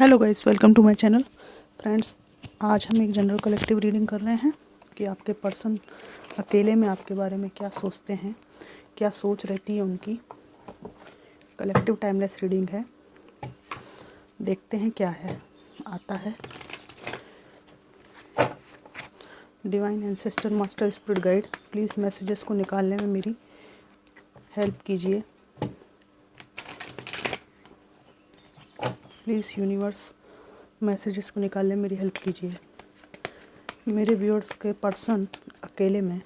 Hello guys, welcome to my channel. Friends, आज हम एक जनरल कलेक्टिव रीडिंग कर रहे हैं कि आपके पर्सन अकेले में आपके बारे में क्या सोचते हैं, क्या सोच रहती है उनकी। कलेक्टिव टाइमलेस रीडिंग है, देखते हैं क्या है आता है। Divine ancestor master spirit guide, please messages को निकालने में मेरी हेल्प कीजिए। प्लीज़ यूनिवर्स मैसेजेस को निकालने में मेरी हेल्प कीजिए। मेरे व्यूअर्स के पर्सन अकेले में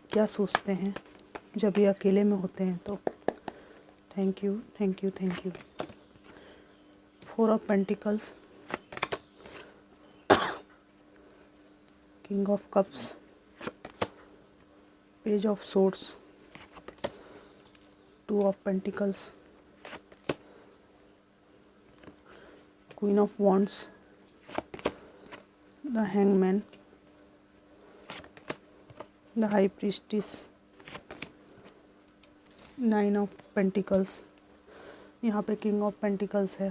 क्या सोचते हैं जब ये अकेले में होते हैं तो। Thank you, thank you, thank you. 4 of pentacles, king of cups, page of swords, 2 of pentacles, queen of wands, the hangman, the high priestess, 9 of pentacles. यहाँ पे किंग ऑफ पेंटिकल्स है।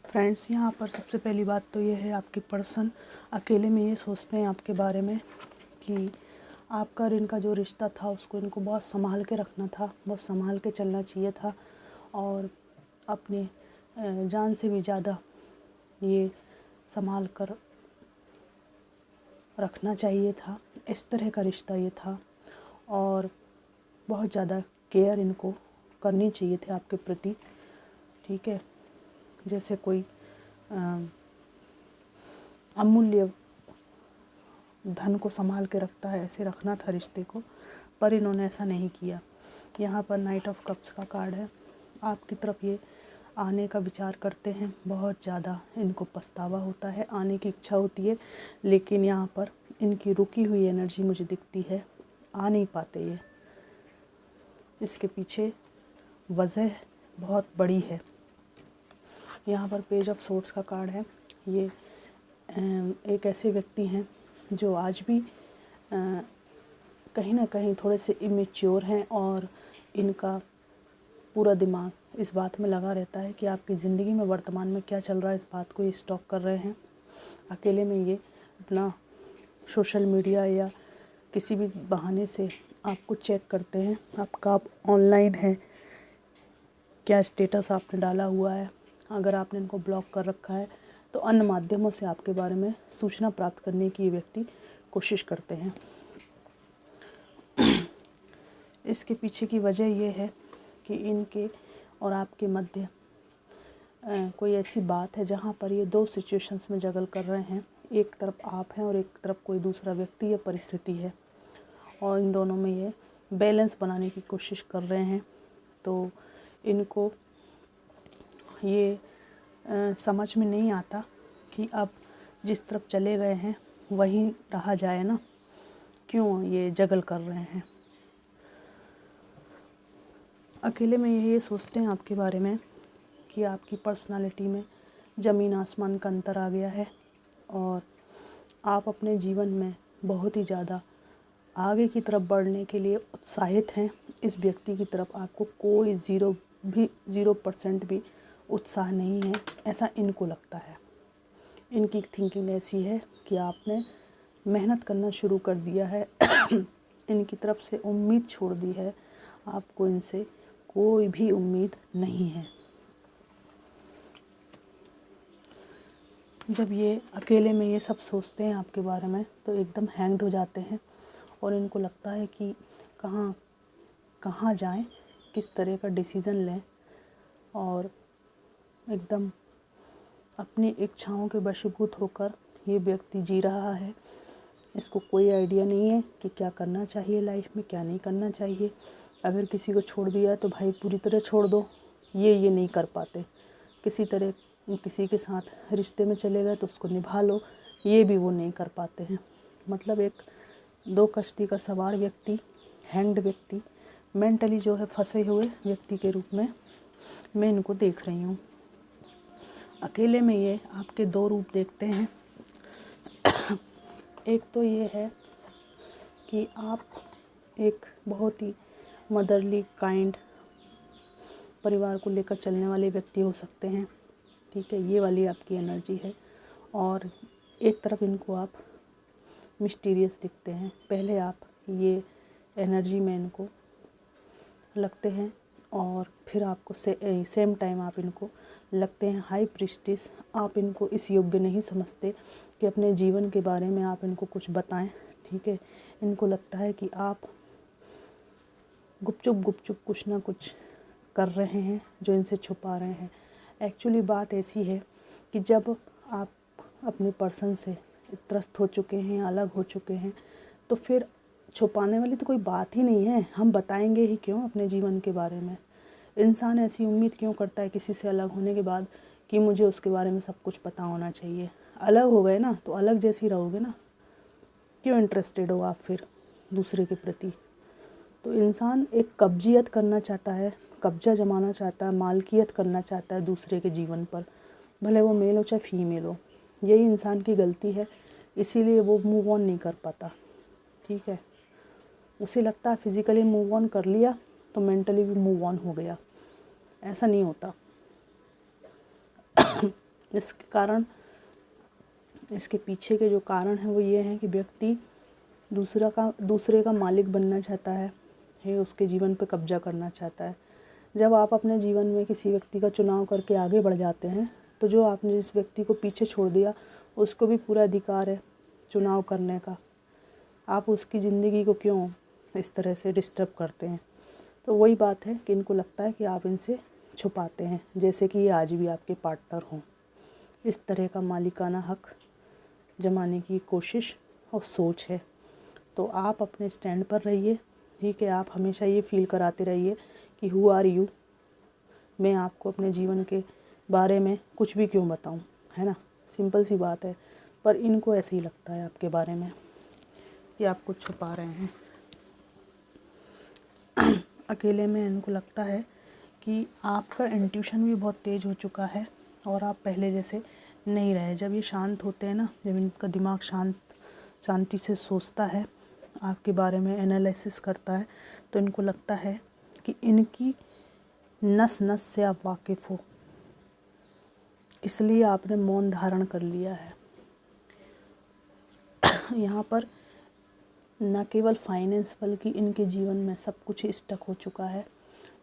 फ्रेंड्स, यहाँ पर सबसे पहली बात तो ये है, आपके पर्सन अकेले में ये सोचते हैं आपके बारे में कि आपका और इनका जो रिश्ता था उसको इनको बहुत संभाल के रखना था, बहुत संभाल के चलना चाहिए था और अपने जान से भी ज़्यादा ये संभाल कर रखना चाहिए था। इस तरह का रिश्ता ये था और बहुत ज़्यादा केयर इनको करनी चाहिए थी आपके प्रति। ठीक है, जैसे कोई अमूल्य धन को संभाल के रखता है, ऐसे रखना था रिश्ते को, पर इन्होंने ऐसा नहीं किया। यहाँ पर नाइट ऑफ कप्स का कार्ड है। आपकी तरफ ये आने का विचार करते हैं, बहुत ज़्यादा इनको पछतावा होता है, आने की इच्छा होती है, लेकिन यहाँ पर इनकी रुकी हुई एनर्जी मुझे दिखती है, आ नहीं पाते ये। इसके पीछे वजह बहुत बड़ी है। यहाँ पर पेज ऑफ सोर्ड्स का कार्ड है। ये एक ऐसे व्यक्ति हैं जो आज भी कहीं ना कहीं थोड़े से इमेच्योर हैं और इनका पूरा दिमाग इस बात में लगा रहता है कि आपकी ज़िंदगी में वर्तमान में क्या चल रहा है, इस बात को ये स्टॉक कर रहे हैं। अकेले में ये अपना सोशल मीडिया या किसी भी बहाने से आपको चेक करते हैं, आपका आप ऑनलाइन है, क्या स्टेटस आपने डाला हुआ है। अगर आपने इनको ब्लॉक कर रखा है तो अन्य माध्यमों से आपके बारे में सूचना प्राप्त करने की ये व्यक्ति कोशिश करते हैं। इसके पीछे की वजह ये है कि इनके और आपके मध्य कोई ऐसी बात है जहाँ पर ये 2 सिचुएशंस में जगल कर रहे हैं। एक तरफ आप हैं और एक तरफ कोई दूसरा व्यक्ति या परिस्थिति है, और इन दोनों में ये बैलेंस बनाने की कोशिश कर रहे हैं। तो इनको ये समझ में नहीं आता कि अब जिस तरफ चले गए हैं वहीं रहा जाए ना, क्यों ये जगल कर रहे हैं। अकेले में ये सोचते हैं आपके बारे में कि आपकी पर्सनालिटी में ज़मीन आसमान का अंतर आ गया है और आप अपने जीवन में बहुत ही ज़्यादा आगे की तरफ बढ़ने के लिए उत्साहित हैं। इस व्यक्ति की तरफ आपको कोई 0% भी उत्साह नहीं है, ऐसा इनको लगता है। इनकी थिंकिंग ऐसी है कि आपने मेहनत करना शुरू कर दिया है इनकी तरफ से उम्मीद छोड़ दी है, आपको इनसे कोई भी उम्मीद नहीं है। जब ये अकेले में ये सब सोचते हैं आपके बारे में तो एकदम हैंग्ड हो जाते हैं और इनको लगता है कि कहाँ जाएं, किस तरह का डिसीज़न लें, और एकदम अपनी इच्छाओं के वशीभूत होकर ये व्यक्ति जी रहा है। इसको कोई आइडिया नहीं है कि क्या करना चाहिए लाइफ में, क्या नहीं करना चाहिए। अगर किसी को छोड़ दिया तो भाई पूरी तरह छोड़ दो, ये नहीं कर पाते। किसी तरह किसी के साथ रिश्ते में चले गए तो उसको निभा लो, ये भी वो नहीं कर पाते हैं। मतलब एक 2 कश्ती का सवार व्यक्ति, हैंग्ड व्यक्ति, मेंटली जो है फंसे हुए व्यक्ति के रूप में मैं इनको देख रही हूँ। अकेले में ये आपके 2 रूप देखते हैं। एक तो ये है कि आप एक बहुत ही मदरली काइंड परिवार को लेकर चलने वाले व्यक्ति हो सकते हैं। ठीक है, ये वाली आपकी एनर्जी है। और एक तरफ इनको आप मिस्टीरियस दिखते हैं, पहले आप ये एनर्जी में इनको लगते हैं और फिर आपको सेम टाइम आप इनको लगते हैं हाई प्रीस्टिस। आप इनको इस योग्य नहीं समझते कि अपने जीवन के बारे में आप इनको कुछ बताएं, ठीक है। इनको लगता है कि आप गुपचुप कुछ ना कुछ कर रहे हैं जो इनसे छुपा रहे हैं। एक्चुअली बात ऐसी है कि जब आप अपने पर्सन से त्रस्त हो चुके हैं, अलग हो चुके हैं, तो फिर छुपाने वाली तो कोई बात ही नहीं है। हम बताएंगे ही क्यों अपने जीवन के बारे में? इंसान ऐसी उम्मीद क्यों करता है किसी से अलग होने के बाद कि मुझे उसके बारे में सब कुछ पता होना चाहिए? अलग हो गए ना तो अलग जैसी रहोगे ना, क्यों इंटरेस्टेड हो आप फिर दूसरे के प्रति? तो इंसान एक कब्जियत करना चाहता है, कब्जा जमाना चाहता है, मालकियत करना चाहता है दूसरे के जीवन पर, भले वो मेल हो चाहे फीमेल हो। यही इंसान की गलती है, इसीलिए वो मूव ऑन नहीं कर पाता, ठीक है। उसे लगता है फिज़िकली मूव ऑन कर लिया तो मेंटली भी मूव ऑन हो गया, ऐसा नहीं होता। इसके कारण, इसके पीछे के जो कारण हैं वो ये हैं कि व्यक्ति दूसरे का मालिक बनना चाहता है, उसके जीवन पे कब्जा करना चाहता है। जब आप अपने जीवन में किसी व्यक्ति का चुनाव करके आगे बढ़ जाते हैं तो जो आपने जिस व्यक्ति को पीछे छोड़ दिया उसको भी पूरा अधिकार है चुनाव करने का। आप उसकी ज़िंदगी को क्यों इस तरह से डिस्टर्ब करते हैं? तो वही बात है कि इनको लगता है कि आप इनसे छुपाते हैं, जैसे कि ये आज भी आपके पार्टनर हों। इस तरह का मालिकाना हक जमाने की कोशिश और सोच है। तो आप अपने स्टैंड पर रहिए, ठीक है। आप हमेशा ये फील कराते रहिए कि हु आर यू, मैं आपको अपने जीवन के बारे में कुछ भी क्यों बताऊं, है ना। सिंपल सी बात है, पर इनको ऐसे ही लगता है आपके बारे में कि आप कुछ छुपा रहे हैं। अकेले में इनको लगता है कि आपका इंट्यूशन भी बहुत तेज़ हो चुका है और आप पहले जैसे नहीं रहे। जब ये शांत होते हैं ना, जब इनका दिमाग शांति से सोचता है, आपके बारे में एनालिसिस करता है, तो इनको लगता है कि इनकी नस नस से आप वाकिफ़ हो, इसलिए आपने मौन धारण कर लिया है। यहाँ पर न केवल फाइनेंस बल्कि इनके जीवन में सब कुछ स्टक हो चुका है।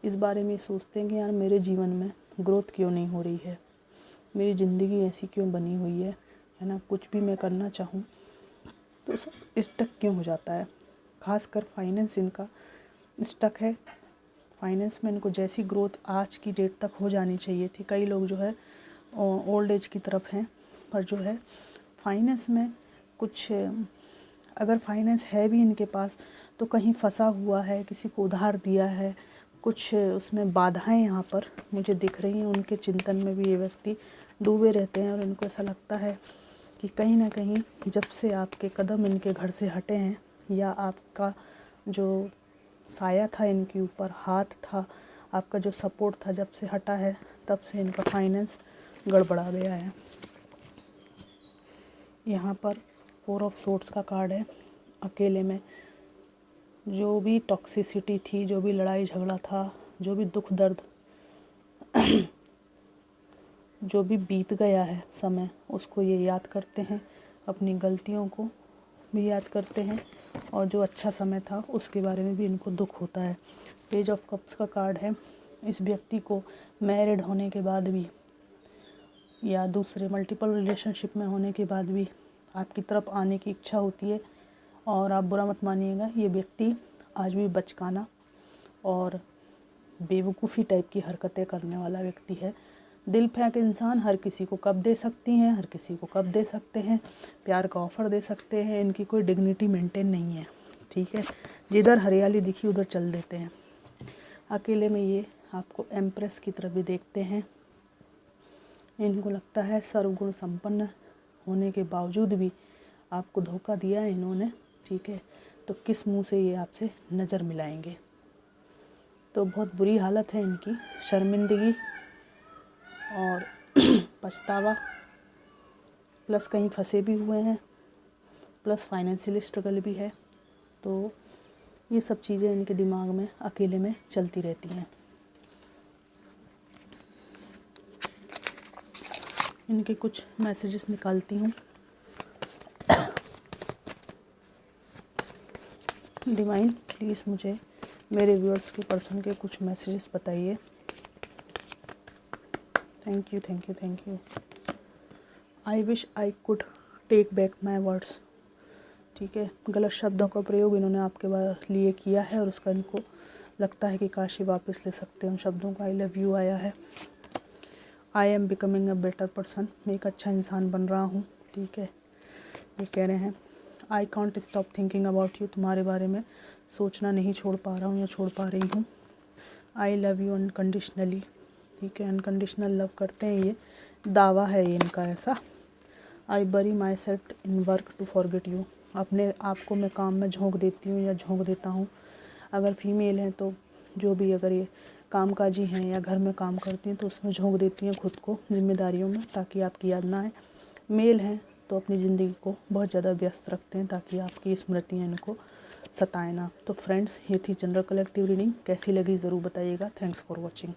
इस बारे में सोचते हैं कि यार मेरे जीवन में ग्रोथ क्यों नहीं हो रही है, मेरी ज़िंदगी ऐसी क्यों बनी हुई है ना। कुछ भी मैं करना चाहूँ तो सब स्टक क्यों हो जाता है। खासकर फाइनेंस इनका स्टक है। फाइनेंस में इनको जैसी ग्रोथ आज की डेट तक हो जानी चाहिए थी, कई लोग जो है ओल्ड एज की तरफ हैं, पर जो है फाइनेंस में कुछ, अगर फाइनेंस है भी इनके पास तो कहीं फंसा हुआ है, किसी को उधार दिया है, कुछ उसमें बाधाएं यहाँ पर मुझे दिख रही हैं। उनके चिंतन में भी ये व्यक्ति डूबे रहते हैं और इनको ऐसा लगता है कि कहीं ना कहीं जब से आपके कदम इनके घर से हटे हैं, या आपका जो साया था इनके ऊपर, हाथ था, आपका जो सपोर्ट था, जब से हटा है तब से इनका फाइनेंस गड़बड़ा गया है। यहाँ पर 4 ऑफ सोर्ड्स का कार्ड है। अकेले में जो भी टॉक्सिसिटी थी, जो भी लड़ाई झगड़ा था, जो भी दुख दर्द जो भी बीत गया है समय, उसको ये याद करते हैं, अपनी गलतियों को भी याद करते हैं, और जो अच्छा समय था उसके बारे में भी इनको दुख होता है। पेज ऑफ कप्स का कार्ड है। इस व्यक्ति को मैरिड होने के बाद भी या दूसरे मल्टीपल रिलेशनशिप में होने के बाद भी आपकी तरफ आने की इच्छा होती है, और आप बुरा मत मानिएगा, ये व्यक्ति आज भी बचकाना और बेवकूफ़ी टाइप की हरकतें करने वाला व्यक्ति है। दिल फेंक इंसान हर किसी को कब दे सकती हैं, हर किसी को कब दे सकते हैं, प्यार का ऑफ़र दे सकते हैं। इनकी कोई डिग्निटी मेंटेन नहीं है, ठीक है। जिधर हरियाली दिखी उधर चल देते हैं। अकेले में ये आपको एम्प्रेस की तरफ भी देखते हैं। इनको लगता है सर्वगुण संपन्न होने के बावजूद भी आपको धोखा दिया है इन्होंने, ठीक है। तो किस मुंह से ये आपसे नज़र मिलाएंगे। तो बहुत बुरी हालत है इनकी, शर्मिंदगी और पछतावा, प्लस कहीं फंसे भी हुए हैं, प्लस फाइनेंशियल स्ट्रगल भी है। तो ये सब चीज़ें इनके दिमाग में अकेले में चलती रहती हैं। इनके कुछ मैसेजेस निकालती हूँ। डिवाइन प्लीज़ मुझे मेरे व्यूअर्स के पर्सन के कुछ मैसेजेस बताइए। Thank you thank you thank you. I wish I could take back my words. ठीक है, गलत शब्दों का प्रयोग इन्होंने आपके लिए किया है और उसका इनको लगता है कि काश ये वापस ले सकते हैं उन शब्दों का। आई लव यू आया है। I am becoming a better person. मैं एक अच्छा इंसान बन रहा हूँ। ठीक है, ये कह रहे हैं I can't stop thinking about you. तुम्हारे बारे में सोचना नहीं छोड़ पा रहा हूँ या छोड़ पा रही हूँ। I love you unconditionally. ठीक है, अनकंडीशनल लव करते हैं, ये दावा है ये इनका ऐसा। I bury myself in work to forget you. अपने आप को मैं काम में झोंक देती हूँ या झोंक देता हूँ। अगर फीमेल हैं तो जो भी, अगर ये कामकाजी हैं या घर में काम करती हैं तो उसमें झोंक देती हैं खुद को जिम्मेदारियों में, ताकि आपकी याद ना आए। मेल हैं तो अपनी ज़िंदगी को बहुत ज़्यादा व्यस्त रखते हैं ताकि आपकी स्मृतियाँ इनको सताए ना। तो फ्रेंड्स, ये थी जनरल कलेक्टिव रीडिंग। कैसी लगी ज़रूर बताइएगा। Thanks for watching.